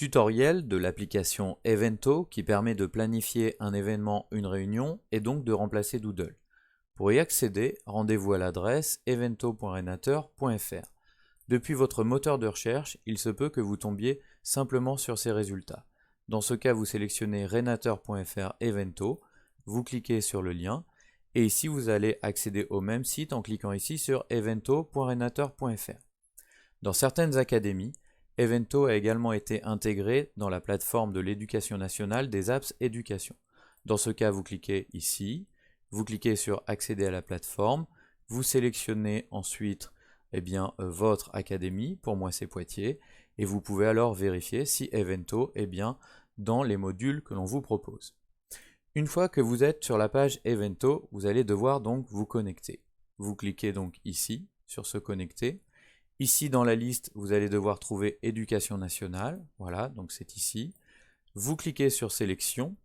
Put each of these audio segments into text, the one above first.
Tutoriel de l'application Evento qui permet de planifier un événement, une réunion et donc de remplacer Doodle. Pour y accéder, rendez-vous à l'adresse evento.renateur.fr. Depuis votre moteur de recherche, il se peut que vous tombiez simplement sur ces résultats. Dans ce cas, vous sélectionnez renateur.fr Evento, vous cliquez sur le lien et ici vous allez accéder au même site en cliquant ici sur evento.renateur.fr. Dans certaines académies, Evento a également été intégré dans la plateforme de l'éducation nationale des apps éducation. Dans ce cas, vous cliquez ici, vous cliquez sur accéder à la plateforme, vous sélectionnez ensuite votre académie, pour moi c'est Poitiers, et vous pouvez alors vérifier si Evento est bien dans les modules que l'on vous propose. Une fois que vous êtes sur la page Evento, vous allez devoir donc vous connecter. Vous cliquez donc ici sur se connecter. Ici dans la liste, vous allez devoir trouver Éducation nationale, voilà, donc c'est ici. Vous cliquez sur Sélection,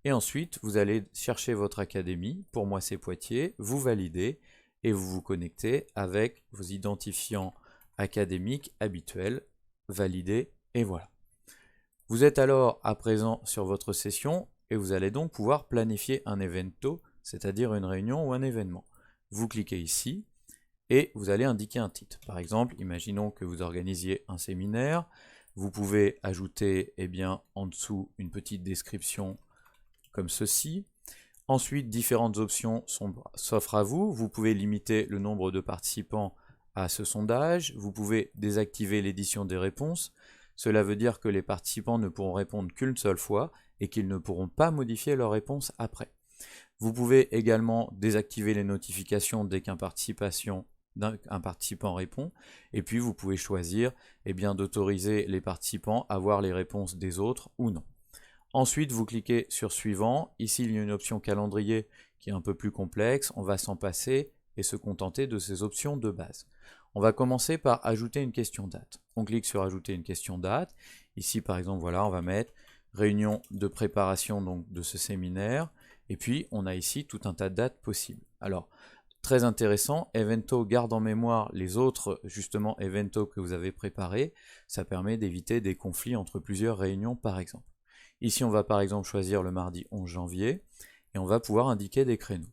et ensuite vous allez chercher votre académie, pour moi c'est Poitiers, vous validez, et vous vous connectez avec vos identifiants académiques habituels, validez, et voilà. Vous êtes alors à présent sur votre session, et vous allez donc pouvoir planifier un evento, c'est-à-dire une réunion ou un événement. Vous cliquez ici, et vous allez indiquer un titre. Par exemple, imaginons que vous organisiez un séminaire, vous pouvez ajouter en dessous une petite description comme ceci. Ensuite, différentes options s'offrent à vous. Vous pouvez limiter le nombre de participants à ce sondage, vous pouvez désactiver l'édition des réponses. Cela veut dire que les participants ne pourront répondre qu'une seule fois et qu'ils ne pourront pas modifier leur réponse après. Vous pouvez également désactiver les notifications dès qu'un participant répond, et puis vous pouvez choisir d'autoriser les participants à voir les réponses des autres ou non. Ensuite, vous cliquez sur Suivant. Ici, il y a une option calendrier qui est un peu plus complexe. On va s'en passer et se contenter de ces options de base. On va commencer par ajouter une question date. On clique sur Ajouter une question date. Ici, par exemple, voilà, on va mettre réunion de préparation donc, de ce séminaire. Et puis, on a ici tout un tas de dates possibles. Alors, très intéressant, Evento garde en mémoire les autres, justement, Evento que vous avez préparés. Ça permet d'éviter des conflits entre plusieurs réunions, par exemple. Ici, on va par exemple choisir le mardi 11 janvier, et on va pouvoir indiquer des créneaux.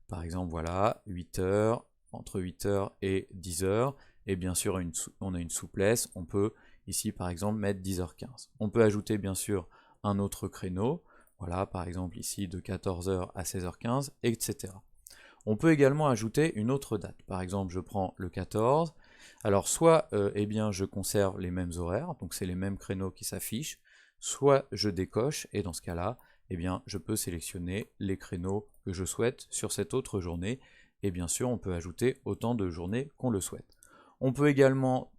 Par exemple, voilà, 8h, entre 8h et 10h, et bien sûr, on a une souplesse, on peut ici, par exemple, mettre 10h15. On peut ajouter, bien sûr, un autre créneau, voilà, par exemple ici, de 14h à 16h15, etc. On peut également ajouter une autre date. Par exemple, je prends le 14. Alors, soit je conserve les mêmes horaires, donc c'est les mêmes créneaux qui s'affichent, soit je décoche, et dans ce cas-là, je peux sélectionner les créneaux que je souhaite sur cette autre journée, et bien sûr, on peut ajouter autant de journées qu'on le souhaite. On peut également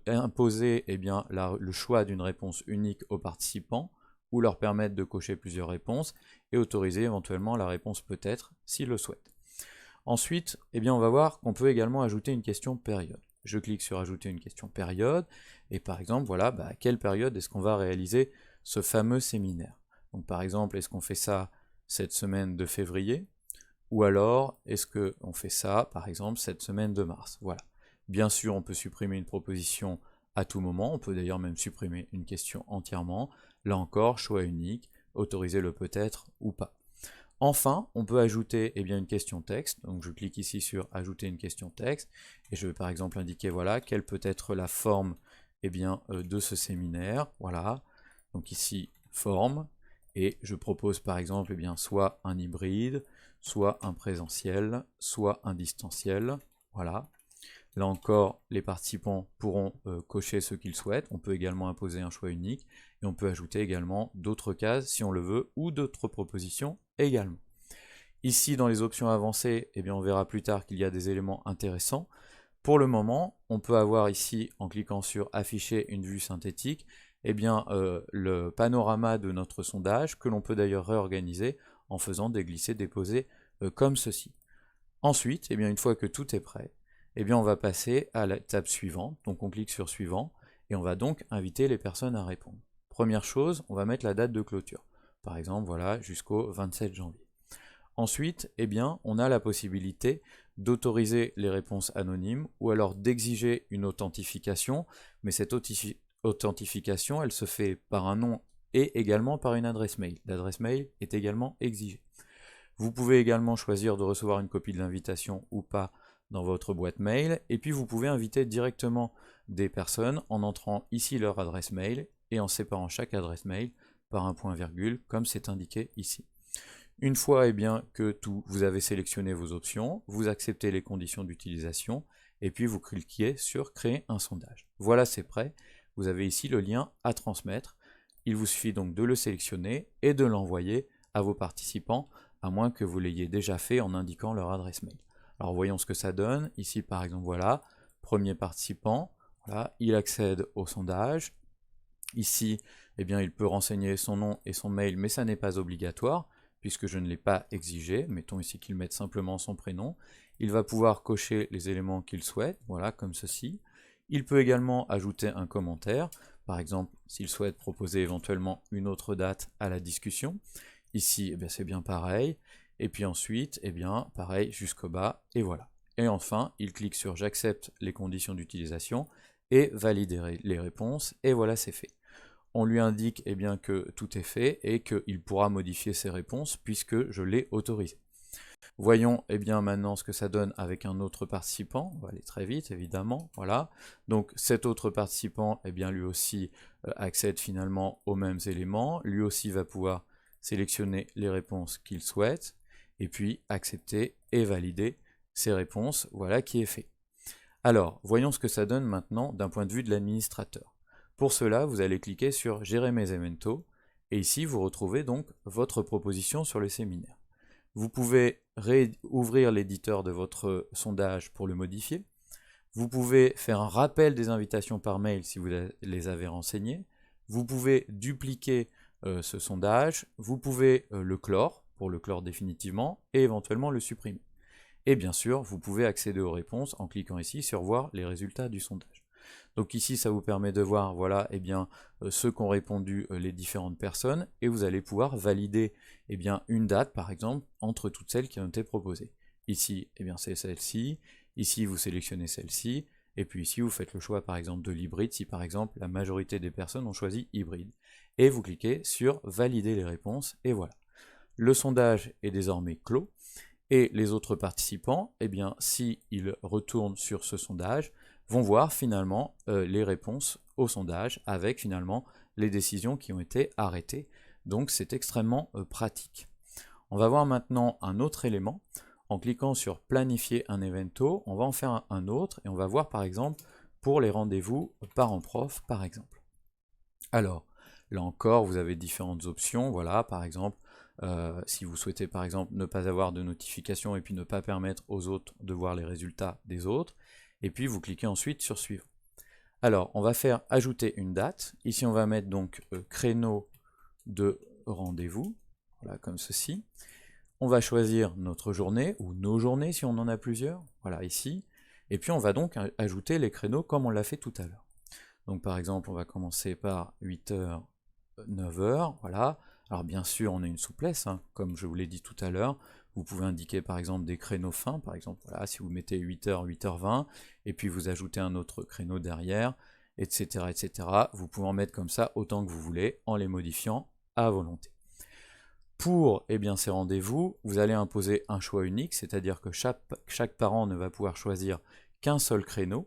imposer le choix d'une réponse unique aux participants, ou leur permettre de cocher plusieurs réponses, et autoriser éventuellement la réponse peut-être s'ils le souhaitent. Ensuite, on va voir qu'on peut également ajouter une question période. Je clique sur Ajouter une question période, et par exemple, voilà, à quelle période est-ce qu'on va réaliser ce fameux séminaire. Donc par exemple, est-ce qu'on fait ça cette semaine de février, ou alors est-ce qu'on fait ça, par exemple, cette semaine de mars. Voilà. Bien sûr, on peut supprimer une proposition à tout moment, on peut d'ailleurs même supprimer une question entièrement. Là encore, choix unique, autoriser le peut-être ou pas. Enfin, on peut ajouter une question texte, donc je clique ici sur Ajouter une question texte, et je vais par exemple indiquer voilà, quelle peut être la forme de ce séminaire, voilà, donc ici forme, et je propose par exemple soit un hybride, soit un présentiel, soit un distanciel, voilà. Là encore, les participants pourront cocher ce qu'ils souhaitent. On peut également imposer un choix unique, et on peut ajouter également d'autres cases si on le veut, ou d'autres propositions également. Ici, dans les options avancées, on verra plus tard qu'il y a des éléments intéressants. Pour le moment, on peut avoir ici, en cliquant sur Afficher une vue synthétique, le panorama de notre sondage, que l'on peut d'ailleurs réorganiser en faisant des glisser-déposer comme ceci. Ensuite, une fois que tout est prêt, on va passer à l'étape suivante. Donc on clique sur Suivant, et on va donc inviter les personnes à répondre. Première chose, on va mettre la date de clôture. Par exemple, voilà, jusqu'au 27 janvier. Ensuite, on a la possibilité d'autoriser les réponses anonymes, ou alors d'exiger une authentification, mais cette authentification, elle se fait par un nom et également par une adresse mail. L'adresse mail est également exigée. Vous pouvez également choisir de recevoir une copie de l'invitation ou pas dans votre boîte mail, et puis vous pouvez inviter directement des personnes en entrant ici leur adresse mail et en séparant chaque adresse mail par un point-virgule, comme c'est indiqué ici. Une fois que vous avez sélectionné vos options, vous acceptez les conditions d'utilisation, et puis vous cliquez sur créer un sondage. Voilà, c'est prêt. Vous avez ici le lien à transmettre. Il vous suffit donc de le sélectionner et de l'envoyer à vos participants, à moins que vous l'ayez déjà fait en indiquant leur adresse mail. Alors voyons ce que ça donne. Ici par exemple, voilà, premier participant, voilà, il accède au sondage. Ici, il peut renseigner son nom et son mail, mais ça n'est pas obligatoire, puisque je ne l'ai pas exigé. Mettons ici qu'il mette simplement son prénom. Il va pouvoir cocher les éléments qu'il souhaite, voilà, comme ceci. Il peut également ajouter un commentaire, par exemple, s'il souhaite proposer éventuellement une autre date à la discussion. Ici, c'est bien pareil. Et puis ensuite, pareil jusqu'au bas, et voilà. Et enfin, il clique sur « J'accepte les conditions d'utilisation » et « Valider les réponses », et voilà, c'est fait. On lui indique que tout est fait et qu'il pourra modifier ses réponses puisque je l'ai autorisé. Voyons maintenant ce que ça donne avec un autre participant. On va aller très vite évidemment. Voilà. Donc cet autre participant lui aussi accède finalement aux mêmes éléments. Lui aussi va pouvoir sélectionner les réponses qu'il souhaite et puis accepter et valider ses réponses. Voilà qui est fait. Alors voyons ce que ça donne maintenant d'un point de vue de l'administrateur. Pour cela, vous allez cliquer sur « Gérer mes eventos » et ici, vous retrouvez donc votre proposition sur le séminaire. Vous pouvez réouvrir l'éditeur de votre sondage pour le modifier. Vous pouvez faire un rappel des invitations par mail si vous les avez renseignées. Vous pouvez dupliquer ce sondage. Vous pouvez le clore, pour le clore définitivement, et éventuellement le supprimer. Et bien sûr, vous pouvez accéder aux réponses en cliquant ici sur « Voir les résultats du sondage ». Donc ici, ça vous permet de voir voilà, ce qu'ont répondu les différentes personnes, et vous allez pouvoir valider une date, par exemple, entre toutes celles qui ont été proposées. Ici, c'est celle-ci, ici, vous sélectionnez celle-ci, et puis ici, vous faites le choix, par exemple, de l'hybride, si par exemple, la majorité des personnes ont choisi hybride. Et vous cliquez sur « Valider les réponses », et voilà. Le sondage est désormais clos, et les autres participants, s'ils retournent sur ce sondage, vont voir finalement les réponses au sondage avec finalement les décisions qui ont été arrêtées. Donc c'est extrêmement pratique. On va voir maintenant un autre élément. En cliquant sur planifier un evento, on va en faire un autre et on va voir par exemple pour les rendez-vous parents-prof par exemple. Alors là encore vous avez différentes options, voilà par exemple si vous souhaitez par exemple ne pas avoir de notification et puis ne pas permettre aux autres de voir les résultats des autres, et puis vous cliquez ensuite sur suivant. Alors on va faire ajouter une date, ici on va mettre donc créneau de rendez-vous, voilà comme ceci. On va choisir notre journée, ou nos journées si on en a plusieurs, voilà ici, et puis on va donc ajouter les créneaux comme on l'a fait tout à l'heure. Donc par exemple on va commencer par 8h, 9h, voilà. Alors bien sûr on a une souplesse, hein, comme je vous l'ai dit tout à l'heure, vous pouvez indiquer par exemple des créneaux fins, par exemple voilà, si vous mettez 8h, 8h20, et puis vous ajoutez un autre créneau derrière, etc. etc. Vous pouvez en mettre comme ça autant que vous voulez, en les modifiant à volonté. Pour ces rendez-vous, vous allez imposer un choix unique, c'est-à-dire que chaque parent ne va pouvoir choisir qu'un seul créneau.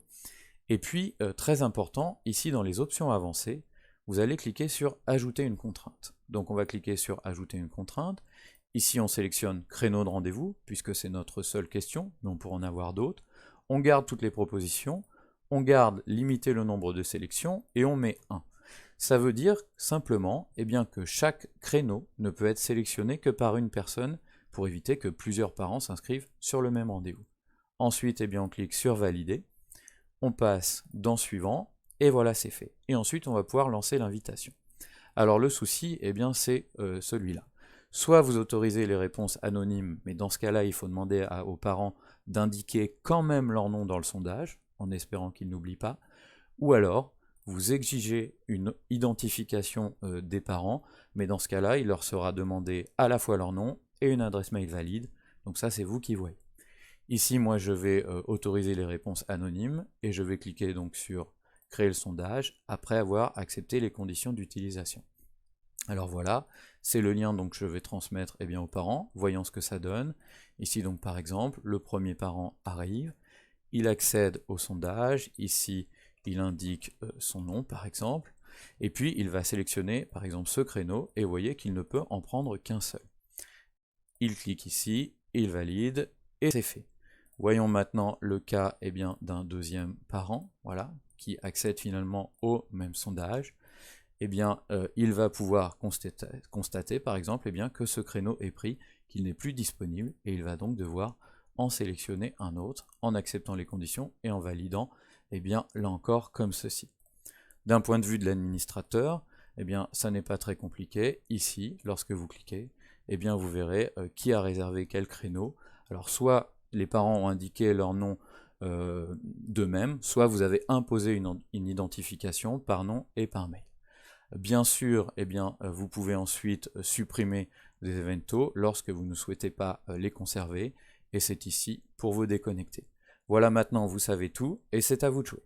Et puis, très important, ici dans les options avancées, vous allez cliquer sur « Ajouter une contrainte ». Donc on va cliquer sur « Ajouter une contrainte ». Ici on sélectionne « Créneau de rendez-vous » puisque c'est notre seule question, mais on pourra en avoir d'autres. On garde toutes les propositions, on garde « Limiter le nombre de sélections » et on met 1. Ça veut dire simplement que chaque créneau ne peut être sélectionné que par une personne pour éviter que plusieurs parents s'inscrivent sur le même rendez-vous. Ensuite, on clique sur « Valider ». On passe dans suivant, et voilà c'est fait. Et ensuite on va pouvoir lancer l'invitation. Alors le souci, c'est celui-là. Soit vous autorisez les réponses anonymes, mais dans ce cas-là il faut demander aux parents d'indiquer quand même leur nom dans le sondage, en espérant qu'ils n'oublient pas, ou alors vous exigez une identification des parents, mais dans ce cas-là il leur sera demandé à la fois leur nom et une adresse mail valide, donc ça c'est vous qui voyez. Ici, moi, je vais autoriser les réponses anonymes et je vais cliquer donc sur créer le sondage après avoir accepté les conditions d'utilisation. Alors voilà, c'est le lien donc que je vais transmettre aux parents, voyons ce que ça donne. Ici donc par exemple, le premier parent arrive, il accède au sondage, ici il indique son nom par exemple, et puis il va sélectionner par exemple ce créneau, et vous voyez qu'il ne peut en prendre qu'un seul. Il clique ici, il valide, et c'est fait. Voyons maintenant le cas d'un deuxième parent, voilà, qui accède finalement au même sondage. Il va pouvoir constater par exemple que ce créneau est pris, qu'il n'est plus disponible, et il va donc devoir en sélectionner un autre, en acceptant les conditions et en validant, là encore comme ceci. D'un point de vue de l'administrateur, ça n'est pas très compliqué. Ici, lorsque vous cliquez, vous verrez qui a réservé quel créneau. Alors soit les parents ont indiqué leur nom d'eux-mêmes, soit vous avez imposé une identification par nom et par mail. Bien sûr, vous pouvez ensuite supprimer des eventos lorsque vous ne souhaitez pas les conserver, et c'est ici pour vous déconnecter. Voilà, maintenant vous savez tout, et c'est à vous de jouer.